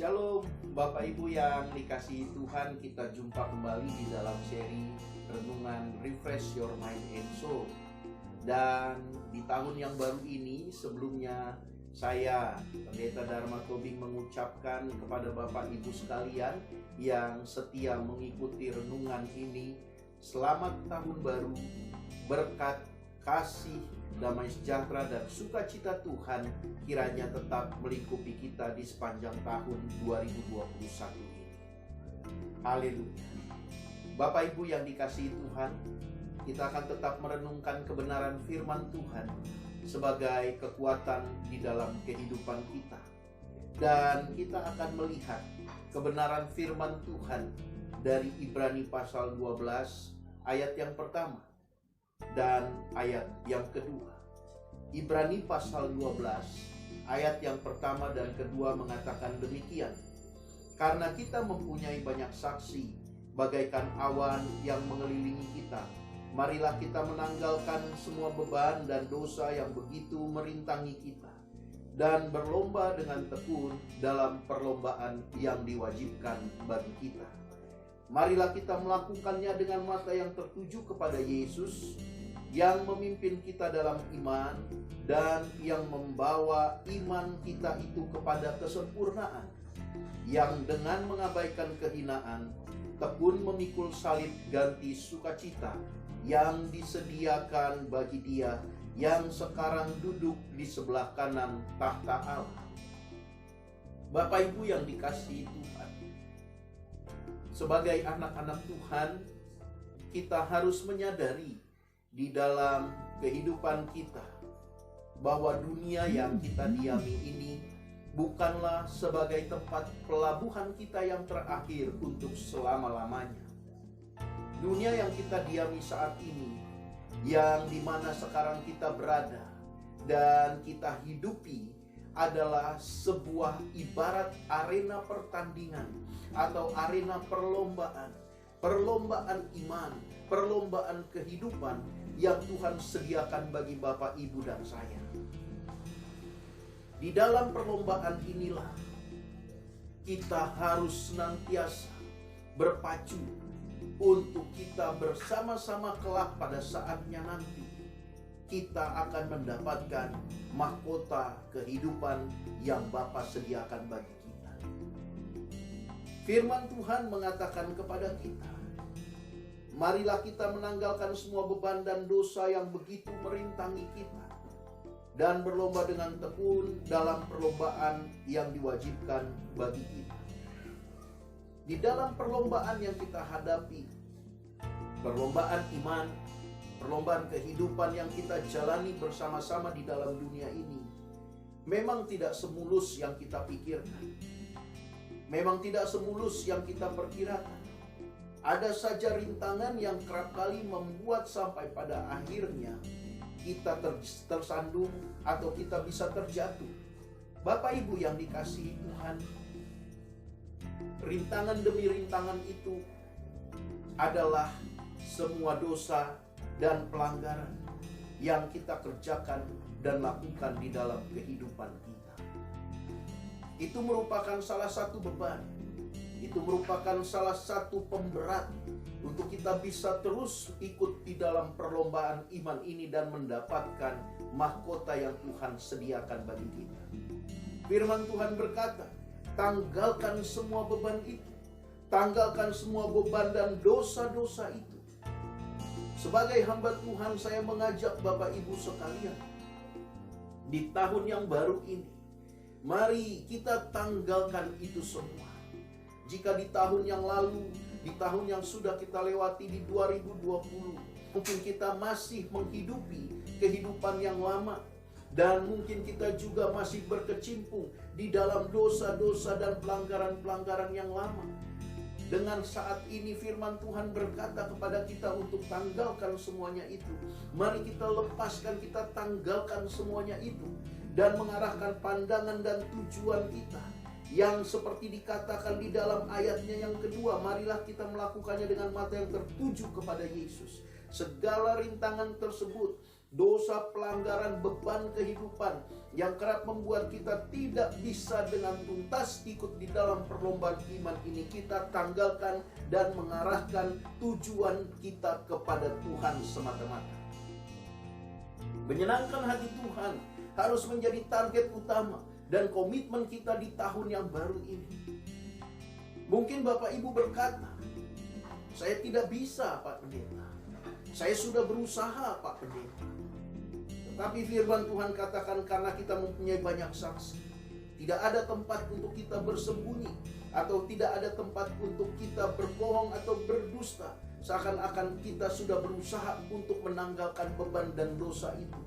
Shalom Bapak Ibu yang dikasihi Tuhan, kita jumpa kembali di dalam seri Renungan Refresh Your Mind and Soul. Dan di tahun yang baru ini, sebelumnya saya, Pendeta Dharma Tobing, mengucapkan kepada Bapak Ibu sekalian yang setia mengikuti renungan ini, selamat tahun baru, berkat, kasih, damai sejahtera dan sukacita Tuhan kiranya tetap melingkupi kita di sepanjang tahun 2021 ini. Haleluya. Bapak Ibu yang dikasihi Tuhan, kita akan tetap merenungkan kebenaran firman Tuhan sebagai kekuatan di dalam kehidupan kita. Dan kita akan melihat kebenaran firman Tuhan dari Ibrani pasal 12 ayat yang pertama dan ayat yang kedua. Ibrani pasal 12 ayat yang pertama dan kedua mengatakan demikian. Karena kita mempunyai banyak saksi bagaikan awan yang mengelilingi kita, marilah kita menanggalkan semua beban dan dosa yang begitu merintangi kita, dan berlomba dengan tekun dalam perlombaan yang diwajibkan bagi kita. Marilah kita melakukannya dengan mata yang tertuju kepada Yesus, yang memimpin kita dalam iman dan yang membawa iman kita itu kepada kesempurnaan, yang dengan mengabaikan kehinaan tekun memikul salib ganti sukacita yang disediakan bagi Dia yang sekarang duduk di sebelah kanan tahta Allah. Bapak Ibu yang dikasihi Tuhan, sebagai anak-anak Tuhan, kita harus menyadari di dalam kehidupan kita bahwa dunia yang kita diami ini bukanlah sebagai tempat pelabuhan kita yang terakhir untuk selama-lamanya. Dunia yang kita diami saat ini, yang dimana sekarang kita berada dan kita hidupi, adalah sebuah ibarat arena pertandingan atau arena perlombaan. Perlombaan iman, perlombaan kehidupan yang Tuhan sediakan bagi Bapak, Ibu, dan saya. Di dalam perlombaan inilah kita harus senantiasa berpacu untuk kita bersama-sama kelak pada saatnya nanti kita akan mendapatkan mahkota kehidupan yang Bapa sediakan bagi kita. Firman Tuhan mengatakan kepada kita, marilah kita menanggalkan semua beban dan dosa yang begitu merintangi kita, dan berlomba dengan tekun dalam perlombaan yang diwajibkan bagi kita. Di dalam perlombaan yang kita hadapi, perlombaan iman, perlombaan kehidupan yang kita jalani bersama-sama di dalam dunia ini, memang tidak semulus yang kita pikirkan, memang tidak semulus yang kita perkirakan. Ada saja rintangan yang kerap kali membuat sampai pada akhirnya kita tersandung atau kita bisa terjatuh. Bapak Ibu yang dikasihi Tuhan, rintangan demi rintangan itu adalah semua dosa dan pelanggaran yang kita kerjakan dan lakukan di dalam kehidupan kita. Itu merupakan salah satu beban. Itu merupakan salah satu pemberat untuk kita bisa terus ikut di dalam perlombaan iman ini dan mendapatkan mahkota yang Tuhan sediakan bagi kita. Firman Tuhan berkata, tanggalkan semua beban itu. Tanggalkan semua beban dan dosa-dosa itu. Sebagai hamba Tuhan, saya mengajak Bapak Ibu sekalian, di tahun yang baru ini, mari kita tanggalkan itu semua. Jika di tahun yang lalu, di tahun yang sudah kita lewati di 2020, mungkin kita masih menghidupi kehidupan yang lama, dan mungkin kita juga masih berkecimpung di dalam dosa-dosa dan pelanggaran-pelanggaran yang lama. Dengan saat ini firman Tuhan berkata kepada kita untuk tanggalkan semuanya itu. Mari kita lepaskan, kita tanggalkan semuanya itu, dan mengarahkan pandangan dan tujuan kita yang seperti dikatakan di dalam ayatnya yang kedua, marilah kita melakukannya dengan mata yang tertuju kepada Yesus. Segala rintangan tersebut dosa, pelanggaran, beban kehidupan yang kerap membuat kita tidak bisa dengan tuntas ikut di dalam perlombaan iman ini, kita tanggalkan dan mengarahkan tujuan kita kepada Tuhan semata-mata. Menyenangkan hati Tuhan harus menjadi target utama dan komitmen kita di tahun yang baru ini. Mungkin Bapak Ibu berkata, saya tidak bisa Pak Pendeta, saya sudah berusaha Pak Pendeta. Tetapi firman Tuhan katakan karena kita mempunyai banyak saksi, tidak ada tempat untuk kita bersembunyi, atau tidak ada tempat untuk kita berbohong atau berdusta. Seakan-akan kita sudah berusaha untuk menanggalkan beban dan dosa itu.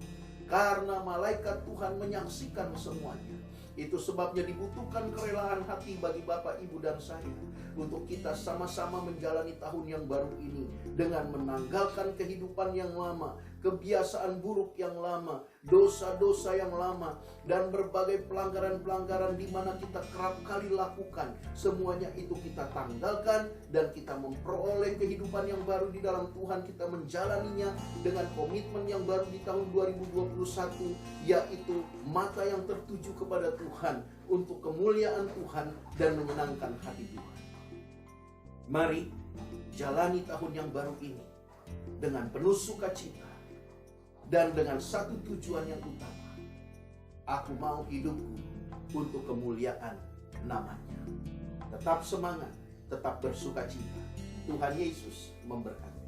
Karena malaikat Tuhan menyaksikan semuanya. Itu sebabnya dibutuhkan kerelaan hati bagi Bapak, Ibu, dan saya untuk kita sama-sama menjalani tahun yang baru ini dengan menanggalkan kehidupan yang lama, kebiasaan buruk yang lama, dosa-dosa yang lama, dan berbagai pelanggaran-pelanggaran di mana kita kerap kali lakukan. Semuanya itu kita tanggalkan dan kita memperoleh kehidupan yang baru di dalam Tuhan. Kita menjalaninya dengan komitmen yang baru di tahun 2021, yaitu mata yang tertuju kepada Tuhan untuk kemuliaan Tuhan dan menyenangkan hati Tuhan. Mari jalani tahun yang baru ini dengan penuh sukacita dan dengan satu tujuan yang utama. Aku mau hidupku untuk kemuliaan namanya. Tetap semangat, tetap bersukacita. Tuhan Yesus memberkati.